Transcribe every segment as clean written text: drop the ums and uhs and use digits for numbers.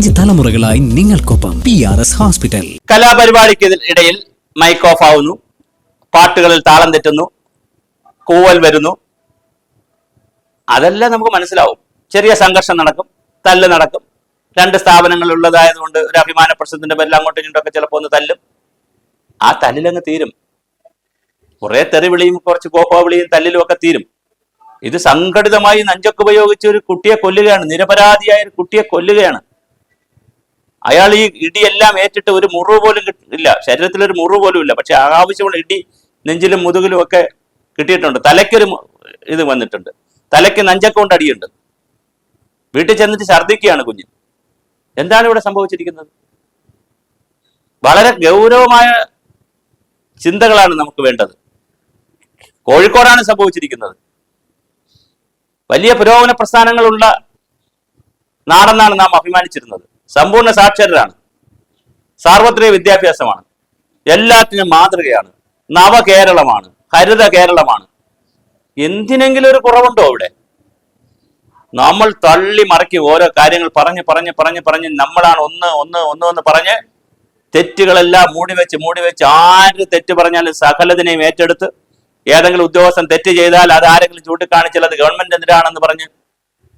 5 തലമുറകളായി നിങ്ങൾക്കൊപ്പം PRS hospital. കലാപരിപാടിക്ക് ഇടയിൽ മൈക്ക് ഓഫ് ആവുന്നു, പാട്ടുകളിൽ താളം തെറ്റുന്നു, കൂവൽ വരുന്നു. അതെല്ലാം നമുക്ക് മനസ്സിലാവും. ചെറിയ സംഘർഷം നടക്കും, തല്ല് നടക്കും. 2 സ്ഥാപനങ്ങൾ ഉള്ളതായതുകൊണ്ട് ഒരു അഭിമാന പ്രശ്നത്തിന്റെ പേരിൽ അങ്ങോട്ടും ഇങ്ങോട്ടൊക്കെ ചിലപ്പോൾ ഒന്ന് തല്ലും. ആ തല്ലിലങ്ങ് തീരും. കുറെ തെറിവിളിയും കുറച്ച് കോപ്പാവിളിയും തല്ലിലും ഒക്കെ തീരും. ഇത് സംഘടിതമായി നഞ്ചൊക്കെ ഉപയോഗിച്ച് ഒരു കുട്ടിയെ കൊല്ലുകയാണ്. നിരപരാധിയായ ഒരു കുട്ടിയെ കൊല്ലുകയാണ്. അയാൾ ഈ ഇടിയെല്ലാം ഏറ്റിട്ട് ഒരു മുറിവ് പോലും ഇല്ല, ശരീരത്തിൽ ഒരു മുറിവ് പോലും ഇല്ല. പക്ഷെ ആവശ്യമുള്ള ഇടി നെഞ്ചിലും മുതുകിലും ഒക്കെ കിട്ടിയിട്ടുണ്ട്. തലയ്ക്കൊരു ഇത് വന്നിട്ടുണ്ട്, തലയ്ക്ക് നഞ്ചക്ക കൊണ്ട് അടിയുണ്ട്. വീട്ടിൽ ചെന്നിട്ട് ഛർദ്ദിക്കുകയാണ് കുഞ്ഞ്. എന്താണ് ഇവിടെ സംഭവിച്ചിരിക്കുന്നത്? വളരെ ഗൗരവമായ ചിന്തകളാണ് നമുക്ക് വേണ്ടത്. കോഴിക്കോടാണ് സംഭവിച്ചിരിക്കുന്നത്. വലിയ പുരോഗമന പ്രസ്ഥാനങ്ങളുള്ള നാടെന്നാണ് നാം അഭിമാനിച്ചിരുന്നത്. സമ്പൂർണ്ണ സാക്ഷരരാണ്, സാർവത്രിക വിദ്യാഭ്യാസമാണ്, എല്ലാത്തിനും മാതൃകയാണ്, നവകേരളമാണ്, ഹരിത കേരളമാണ്. എന്തിനെങ്കിലും ഒരു കുറവുണ്ടോ ഇവിടെ? നമ്മൾ തള്ളി മറക്കി ഓരോ കാര്യങ്ങൾ പറഞ്ഞ് നമ്മളാണ് ഒന്ന് പറഞ്ഞ് തെറ്റുകളെല്ലാം മൂടിവെച്ച് ആര് തെറ്റ് പറഞ്ഞാലും സകലതിനെയും ഏറ്റെടുത്ത് ഏതെങ്കിലും ഉദ്യോഗസ്ഥൻ തെറ്റ് ചെയ്താൽ അത് ആരെങ്കിലും ചൂണ്ടിക്കാണിച്ചാൽ അത് ഗവൺമെന്റ് എതിരാണെന്ന് പറഞ്ഞ്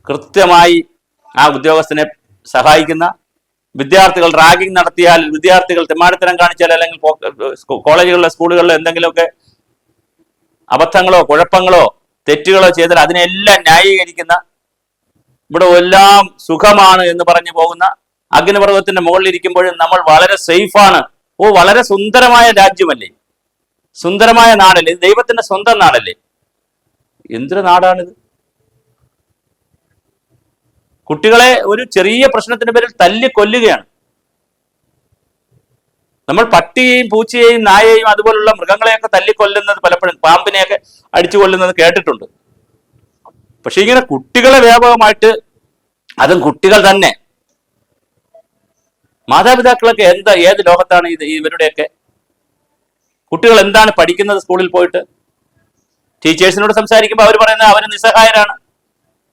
കൃത്യമായി ആ ഉദ്യോഗസ്ഥനെ സഹായിക്കുന്ന, വിദ്യാർത്ഥികൾ റാഗിംഗ് നടത്തിയാൽ, വിദ്യാർത്ഥികൾ തെമ്മാടിത്തരം കാണിച്ചാൽ, അല്ലെങ്കിൽ കോളേജുകളിലെ സ്കൂളുകളിലോ എന്തെങ്കിലുമൊക്കെ അബദ്ധങ്ങളോ കുഴപ്പങ്ങളോ തെറ്റുകളോ ചെയ്താൽ അതിനെല്ലാം ന്യായീകരിക്കുന്ന, ഇവിടെ എല്ലാം സുഖമാണ് എന്ന് പറഞ്ഞു പോകുന്ന, അഗ്നിപർവ്വതത്തിന്റെ മുകളിൽ ഇരിക്കുമ്പോഴും നമ്മൾ വളരെ സേഫാണ്, വളരെ സുന്ദരമായ രാജ്യമല്ലേ, സുന്ദരമായ നാടല്ലേ, ഇത് ദൈവത്തിന്റെ സ്വന്തം നാടല്ലേ? എന്തൊരു നാടാണിത്? കുട്ടികളെ ഒരു ചെറിയ പ്രശ്നത്തിന്റെ പേരിൽ തല്ലി കൊല്ലുകയാണ്. നമ്മൾ പട്ടിയെയും പൂച്ചയെയും നായയെയും അതുപോലുള്ള മൃഗങ്ങളെയൊക്കെ തല്ലിക്കൊല്ലുന്നത്, പലപ്പോഴും പാമ്പിനെയൊക്കെ അടിച്ചു കൊല്ലുന്നത് കേട്ടിട്ടുണ്ട്. പക്ഷെ ഇങ്ങനെ കുട്ടികളെ വ്യാപകമായിട്ട്, അതും കുട്ടികൾ തന്നെ, മാതാപിതാക്കളൊക്കെ ഏത് ലോകത്താണ് ഇവരുടെയൊക്കെ? കുട്ടികൾ എന്താണ് പഠിക്കുന്നത് സ്കൂളിൽ പോയിട്ട്? ടീച്ചേഴ്സിനോട് സംസാരിക്കുമ്പോൾ അവർ പറയുന്നത് അവർ നിസ്സഹായരാണ്,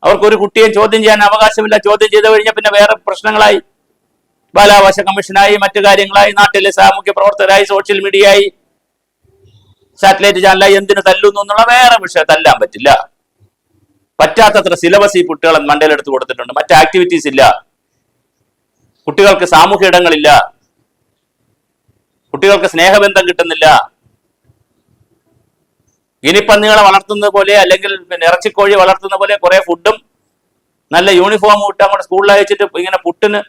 അവർക്കൊരു കുട്ടിയെ ചോദ്യം ചെയ്യാൻ അവകാശമില്ല, ചോദ്യം ചെയ്തു കഴിഞ്ഞാൽ പിന്നെ വേറെ പ്രശ്നങ്ങളായി, ബാലാവകാശ കമ്മീഷനായി, മറ്റു കാര്യങ്ങളായി, നാട്ടിലെ സാമൂഹ്യ പ്രവർത്തകരായി, സോഷ്യൽ മീഡിയയായി, സാറ്റലൈറ്റ് ചാനലായി, എന്തിനു തല്ലുന്നു എന്നുള്ള വേറെ വിഷയം. തല്ലാൻ പറ്റില്ല, പറ്റാത്തത്ര സിലബസ് ഈ കുട്ടികളെ മണ്ടയിലെടുത്ത് കൊടുത്തിട്ടുണ്ട്. മറ്റ് ആക്ടിവിറ്റീസ് ഇല്ല, കുട്ടികൾക്ക് സാമൂഹ്യ ഇടങ്ങളില്ല, കുട്ടികൾക്ക് സ്നേഹബന്ധം കിട്ടുന്നില്ല. ഗിനിപ്പന്നികളെ വളർത്തുന്നത് പോലെ, അല്ലെങ്കിൽ പിന്നെ ഇറച്ചിക്കോഴി വളർത്തുന്ന പോലെ കുറെ ഫുഡും നല്ല യൂണിഫോമും ഇട്ട് അങ്ങോട്ട് സ്കൂളിൽ അയച്ചിട്ട് ഇങ്ങനെ പുട്ടിന്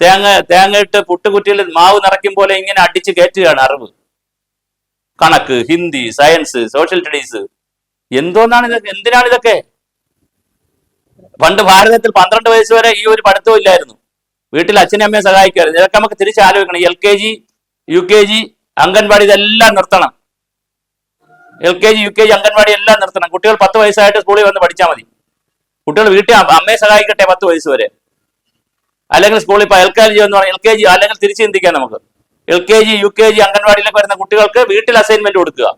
തേങ്ങ ഇട്ട് പുട്ടുകുറ്റിയിൽ മാവ് നിറയ്ക്കും പോലെ ഇങ്ങനെ അടിച്ച് കയറ്റുകയാണ് അറിവ്. കണക്ക്, ഹിന്ദി, സയൻസ്, സോഷ്യൽ സ്റ്റഡീസ്, എന്തോന്നാണ് ഇതൊക്കെ? എന്തിനാണ് ഇതൊക്കെ? പണ്ട് ഭാരതത്തിൽ 12 വയസ്സ് വരെ ഈ ഒരു പഠിത്തവും ഇല്ലായിരുന്നു. വീട്ടിൽ അച്ഛനും അമ്മയെ സഹായിക്കുമായിരുന്നു. ഇതൊക്കെ നമുക്ക് തിരിച്ചാലോചിക്കണം. LKG, UKG, അംഗൻവാടി ഇതെല്ലാം നിർത്തണം. LKG, UKG, അംഗൻവാടി എല്ലാം നിർത്തണം. കുട്ടികൾ 10 വയസ്സായിട്ട് സ്കൂളിൽ വന്ന് പഠിച്ചാൽ മതി. കുട്ടികൾ വീട്ടിൽ അമ്മയെ സഹായിക്കട്ടെ 10 വയസ്സ് വരെ. അല്ലെങ്കിൽ സ്കൂളിൽ ഇപ്പോൾ LKG എന്ന് പറഞ്ഞാൽ LKG, അല്ലെങ്കിൽ തിരിച്ച് ചിന്തിക്കാം നമുക്ക്. LKG, UKG, അംഗൻവാടിയിലൊക്കെ വരുന്ന കുട്ടികൾക്ക് വീട്ടിൽ അസൈൻമെന്റ് കൊടുക്കുക.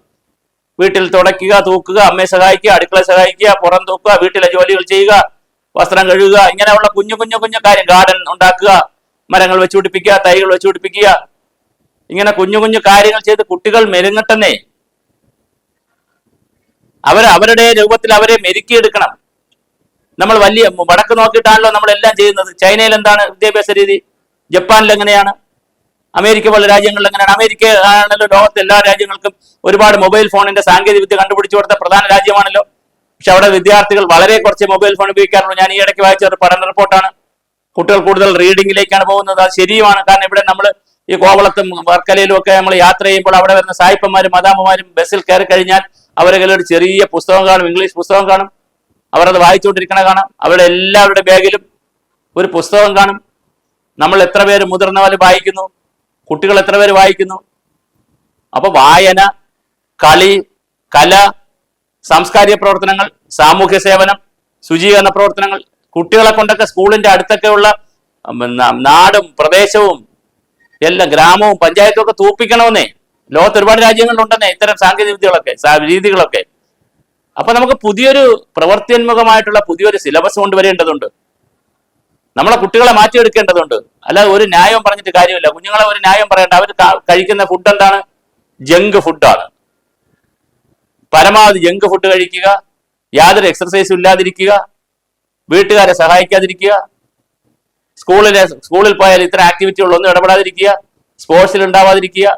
വീട്ടിൽ തുടയ്ക്കുക, തൂക്കുക, അമ്മയെ സഹായിക്കുക, അടുക്കള സഹായിക്കുക, പുറം തൂക്കുക, വീട്ടിലെ ജോലികൾ ചെയ്യുക, വസ്ത്രം കഴുകുക, ഇങ്ങനെയുള്ള കുഞ്ഞു കാര്യം, ഗാർഡൻ ഉണ്ടാക്കുക, മരങ്ങൾ വെച്ചുപിടിപ്പിക്കുക, തൈകൾ വെച്ചുപിടിപ്പിക്കുക, ഇങ്ങനെ കുഞ്ഞു കാര്യങ്ങൾ ചെയ്ത് കുട്ടികൾ മെരുങ്ങട്ടെന്നേ. അവരുടെ രൂപത്തിൽ അവരെ മെരുക്കിയെടുക്കണം. നമ്മൾ വലിയ വടക്ക് നോക്കിയിട്ടാണല്ലോ നമ്മളെല്ലാം ചെയ്യുന്നത്. ചൈനയിൽ എന്താണ് വിദ്യാഭ്യാസ രീതി? ജപ്പാനിൽ എങ്ങനെയാണ്? അമേരിക്ക പോലെ രാജ്യങ്ങളിൽ എങ്ങനെയാണ്? അമേരിക്ക ആണല്ലോ ലോകത്തെ എല്ലാ രാജ്യങ്ങൾക്കും ഒരുപാട് മൊബൈൽ ഫോണിന്റെ സാങ്കേതിക വിദ്യ കണ്ടുപിടിച്ചു കൊടുത്ത പ്രധാന രാജ്യമാണല്ലോ. പക്ഷെ അവിടെ വിദ്യാർത്ഥികൾ വളരെ കുറച്ച് മൊബൈൽ ഫോൺ ഉപയോഗിക്കാറുള്ളൂ. ഞാൻ ഈ ഇടയ്ക്ക് വായിച്ച ഒരു പഠന റിപ്പോർട്ടാണ്. കുട്ടികൾ കൂടുതൽ റീഡിങ്ങിലേക്കാണ് പോകുന്നത്. അത് ശരിയുമാണ്. കാരണം ഇവിടെ നമ്മൾ ഈ കോവളത്തും വർക്കലയിലും ഒക്കെ നമ്മൾ യാത്ര ചെയ്യുമ്പോൾ അവിടെ വരുന്ന സായിപ്പന്മാരും മദാമ്മമാരും ബസ്സിൽ കയറി കഴിഞ്ഞാൽ അവരെ കയ്യിൽ ഒരു ചെറിയ പുസ്തകം കാണും, ഇംഗ്ലീഷ് പുസ്തകം കാണും. അവരത് വായിച്ചുകൊണ്ടിരിക്കണ കാണാം. അവരുടെ എല്ലാവരുടെ ബാഗിലും ഒരു പുസ്തകം കാണും. നമ്മൾ എത്ര പേര് മുതിർന്നവർ വായിക്കുന്നു? കുട്ടികൾ എത്ര പേര് വായിക്കുന്നു? അപ്പൊ വായന, കളി, കല, സാംസ്കാരിക പ്രവർത്തനങ്ങൾ, സാമൂഹ്യ സേവനം, ശുചീകരണ പ്രവർത്തനങ്ങൾ, കുട്ടികളെ കൊണ്ടൊക്കെ സ്കൂളിന്റെ അടുത്തൊക്കെയുള്ള നാടും പ്രദേശവും എല്ലാം ഗ്രാമവും പഞ്ചായത്തും ഒക്കെ തൂപ്പിക്കണമെന്നേ. ലോകത്ത് ഒരുപാട് രാജ്യങ്ങളിലുണ്ടെന്നേ ഇത്തരം സാങ്കേതിക വിദ്യകളൊക്കെ, രീതികളൊക്കെ. അപ്പൊ നമുക്ക് പുതിയൊരു പ്രവർത്തിയോന്മുഖമായിട്ടുള്ള പുതിയൊരു സിലബസ് കൊണ്ടുവരേണ്ടതുണ്ട്. നമ്മളെ കുട്ടികളെ മാറ്റിയെടുക്കേണ്ടതുണ്ട്. അല്ലാതെ ഒരു ന്യായവും പറഞ്ഞിട്ട് കാര്യമില്ല. കുഞ്ഞുങ്ങളെ ഒരു ന്യായം പറയേണ്ട. അവർ കഴിക്കുന്ന ഫുഡ് എന്താണ്? ജങ്ക് ഫുഡാണ്. പരമാവധി ജങ്ക് ഫുഡ് കഴിക്കുക, യാതൊരു എക്സർസൈസും ഇല്ലാതിരിക്കുക, വീട്ടുകാരെ സഹായിക്കാതിരിക്കുക, സ്കൂളിൽ പോയാൽ ഇത്തരം ആക്ടിവിറ്റികളൊന്നും ഇടപെടാതിരിക്കുക, സ്പോർട്സിൽ ഉണ്ടാവാതിരിക്കുക.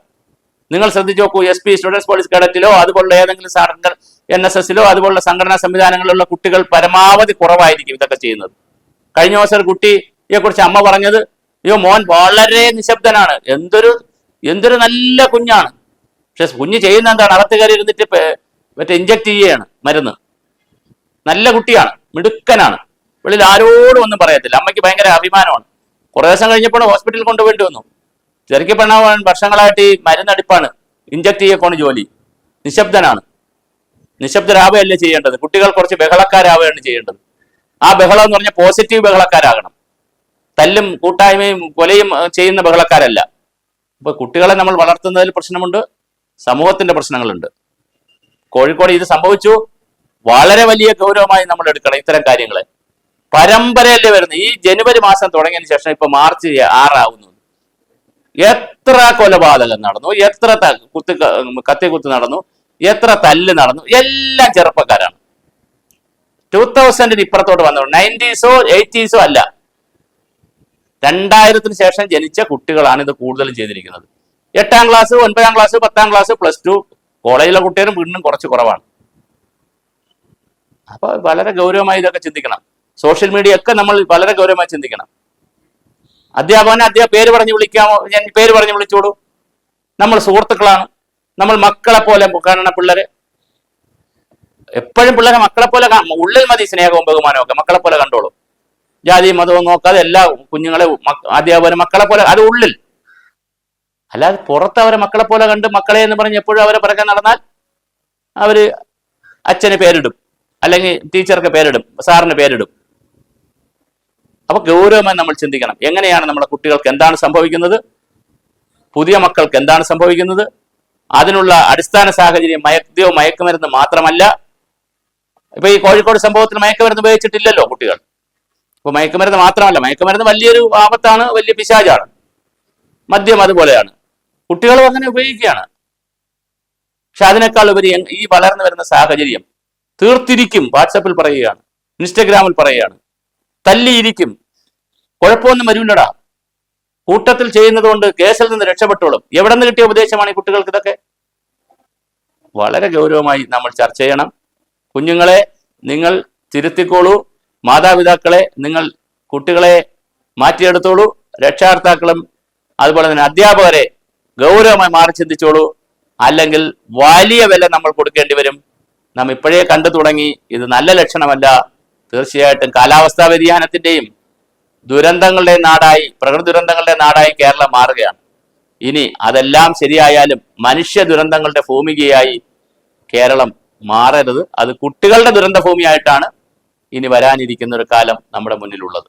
നിങ്ങൾ ശ്രദ്ധിച്ചു നോക്കൂ, SP സ്റ്റുഡൻസ് പോലീസ് കേഡറ്റിലോ അതുപോലുള്ള ഏതെങ്കിലും NSSലോ അതുപോലുള്ള സംഘടനാ സംവിധാനങ്ങളിലുള്ള കുട്ടികൾ പരമാവധി കുറവായിരിക്കും ഇതൊക്കെ ചെയ്യുന്നത്. കഴിഞ്ഞ ദിവസം ഒരു കുട്ടിയെ കുറിച്ച് അമ്മ പറഞ്ഞത്, അയ്യോ മോൻ വളരെ നിശബ്ദനാണ്, എന്തൊരു നല്ല കുഞ്ഞാണ്. പക്ഷെ കുഞ്ഞ് ചെയ്യുന്ന എന്താണ്? അകത്ത് കയറി ഇരുന്നിട്ട് മറ്റേ ഇഞ്ചക്ട് ചെയ്യുകയാണ് മരുന്ന്. നല്ല കുട്ടിയാണ്, മിടുക്കനാണ്, വെളിയിൽ ആരോടും ഒന്നും പറയത്തില്ല. അമ്മയ്ക്ക് ഭയങ്കര അഭിമാനമാണ്. കുറെ ദിവസം കഴിഞ്ഞപ്പോൾ ഹോസ്പിറ്റലിൽ കൊണ്ടുപോയിട്ട് വന്നു. ചെറുക്കി പെണ്ണാവാൻ വർഷങ്ങളായിട്ട് ഈ മരുന്നടിപ്പാണ്, ഇഞ്ചക്ട് ചെയ്യക്കോണ് ജോലി. നിശബ്ദനാണ്. നിശബ്ദരാവുകയല്ലേ ചെയ്യേണ്ടത്. കുട്ടികൾ കുറച്ച് ബഹളക്കാരാവുകയാണ് ചെയ്യേണ്ടത്. ആ ബഹളം എന്ന് പറഞ്ഞാൽ പോസിറ്റീവ് ബഹളക്കാരാകണം. തല്ലും കൂട്ടായ്മയും കൊലയും ചെയ്യുന്ന ബഹളക്കാരല്ല. അപ്പൊ കുട്ടികളെ നമ്മൾ വളർത്തുന്നതിൽ പ്രശ്നമുണ്ട്, സമൂഹത്തിന്റെ പ്രശ്നങ്ങളുണ്ട്. കോഴിക്കോട് ഇത് സംഭവിച്ചു. വളരെ വലിയ ഗൗരവമായി നമ്മൾ എടുക്കണം ഇത്തരം കാര്യങ്ങളെ. പരമ്പരയല്ലേ വരുന്നത്. ഈ ജനുവരി മാസം തുടങ്ങിയതിന് ശേഷം ഇപ്പൊ മാർച്ച് 6 ആവുന്നു. എത്ര കൊലപാതകം നടന്നു, എത്ര കത്തിക്കുത്ത് നടന്നു, എത്ര തല്ല് നടന്നു. എല്ലാം ചെറുപ്പക്കാരാണ്. 2000 ഇപ്പുറത്തോട്ട് വന്നവർ, 90s 80s അല്ല, 2000 ശേഷം ജനിച്ച കുട്ടികളാണ് ഇത് കൂടുതലും ചെയ്തിരിക്കുന്നത്. 8ാം ക്ലാസ്, 9ാം ക്ലാസ്, 10ാം ക്ലാസ്, +2 കോളേജിലെ കുട്ടികളും വീണ്ടും കുറച്ച് കുറവാണ്. അപ്പൊ വളരെ ഗൗരവമായി ഇതൊക്കെ ചിന്തിക്കണം. സോഷ്യൽ മീഡിയ ഒക്കെ നമ്മൾ വളരെ ഗൗരവമായി ചിന്തിക്കണം. അധ്യാപകനെ പേര് പറഞ്ഞ് വിളിക്കാമോ? ഞാൻ പേര് പറഞ്ഞ് വിളിച്ചോളൂ. നമ്മൾ സുഹൃത്തുക്കളാണ്. നമ്മൾ മക്കളെ പോലെ കാണുന്ന പിള്ളേരെ എപ്പോഴും പിള്ളേരെ മക്കളെ പോലെ ഉള്ളിൽ മതി സ്നേഹവും ബഹുമാനവും ഒക്കെ. മക്കളെ പോലെ കണ്ടോളൂ. ജാതി മതവും നോക്കാതെ എല്ലാ കുഞ്ഞുങ്ങളെ അധ്യാപകരും മക്കളെ പോലെ, അത് ഉള്ളിൽ. അല്ലാതെ പുറത്ത് അവരെ മക്കളെ പോലെ കണ്ട് മക്കളെ എന്ന് പറഞ്ഞ് എപ്പോഴും അവരെ പിറകെ നടന്നാൽ അവര് അച്ഛന് പേരിടും, അല്ലെങ്കിൽ ടീച്ചർക്ക് പേരിടും, സാറിന് പേരിടും. അപ്പൊ ഗൗരവമായി നമ്മൾ ചിന്തിക്കണം. എങ്ങനെയാണ് നമ്മുടെ കുട്ടികൾക്ക് എന്താണ് സംഭവിക്കുന്നത്, പുതിയ മക്കൾക്ക് എന്താണ് സംഭവിക്കുന്നത്, അതിനുള്ള അടിസ്ഥാന സാഹചര്യം മയക്കുമരുന്ന് മാത്രമല്ല. ഇപ്പൊ ഈ കോഴിക്കോട് സംഭവത്തിൽ മയക്കുമരുന്ന് ഉപയോഗിച്ചിട്ടില്ലല്ലോ കുട്ടികൾ. ഇപ്പൊ മയക്കുമരുന്ന് മാത്രമല്ല, മയക്കുമരുന്ന് വലിയൊരു ആപത്താണ്, വലിയ പിശാചാണ്. മദ്യം അതുപോലെയാണ്. കുട്ടികളും അങ്ങനെ ഉപയോഗിക്കുകയാണ്. പക്ഷെ അതിനേക്കാൾ ഉപരി ഈ വളർന്നു വരുന്ന സാഹചര്യം തീർത്തിരിക്കും. വാട്സാപ്പിൽ പറയുകയാണ്, ഇൻസ്റ്റഗ്രാമിൽ പറയുകയാണ്, തല്ലിയിരിക്കും, കുഴപ്പമൊന്നും വരില്ലടാ, കൂട്ടത്തിൽ ചെയ്യുന്നത് കൊണ്ട് കേസിൽ നിന്ന് രക്ഷപ്പെട്ടോളും. എവിടെ നിന്ന് കിട്ടിയ ഉപദേശമാണ് ഈ കുട്ടികൾക്ക് ഇതൊക്കെ? വളരെ ഗൗരവമായി നമ്മൾ ചർച്ച ചെയ്യണം. കുഞ്ഞുങ്ങളെ നിങ്ങൾ തിരുത്തിക്കോളൂ. മാതാപിതാക്കളെ നിങ്ങൾ കുട്ടികളെ മാറ്റിയെടുത്തോളൂ. രക്ഷാകർത്താക്കളും അതുപോലെ തന്നെ അധ്യാപകരെ ഗൗരവമായി മാറി ചിന്തിച്ചോളൂ. അല്ലെങ്കിൽ വലിയ വില നമ്മൾ കൊടുക്കേണ്ടി വരും. നാം ഇപ്പോഴേ കണ്ടു തുടങ്ങി. ഇത് നല്ല ലക്ഷണമല്ല. തീർച്ചയായിട്ടും കാലാവസ്ഥാ വ്യതിയാനത്തിന്റെയും ദുരന്തങ്ങളുടെ നാടായി, പ്രകൃതി ദുരന്തങ്ങളുടെ നാടായി കേരളം മാറുകയാണ്. ഇനി അതെല്ലാം ശരിയായാലും മനുഷ്യ ദുരന്തങ്ങളുടെ ഭൂമികയായി കേരളം മാറരുത്. അത് കുട്ടികളുടെ ദുരന്ത ഭൂമിയായിട്ടാണ് ഇനി വരാനിരിക്കുന്ന ഒരു കാലം നമ്മുടെ മുന്നിലുള്ളത്.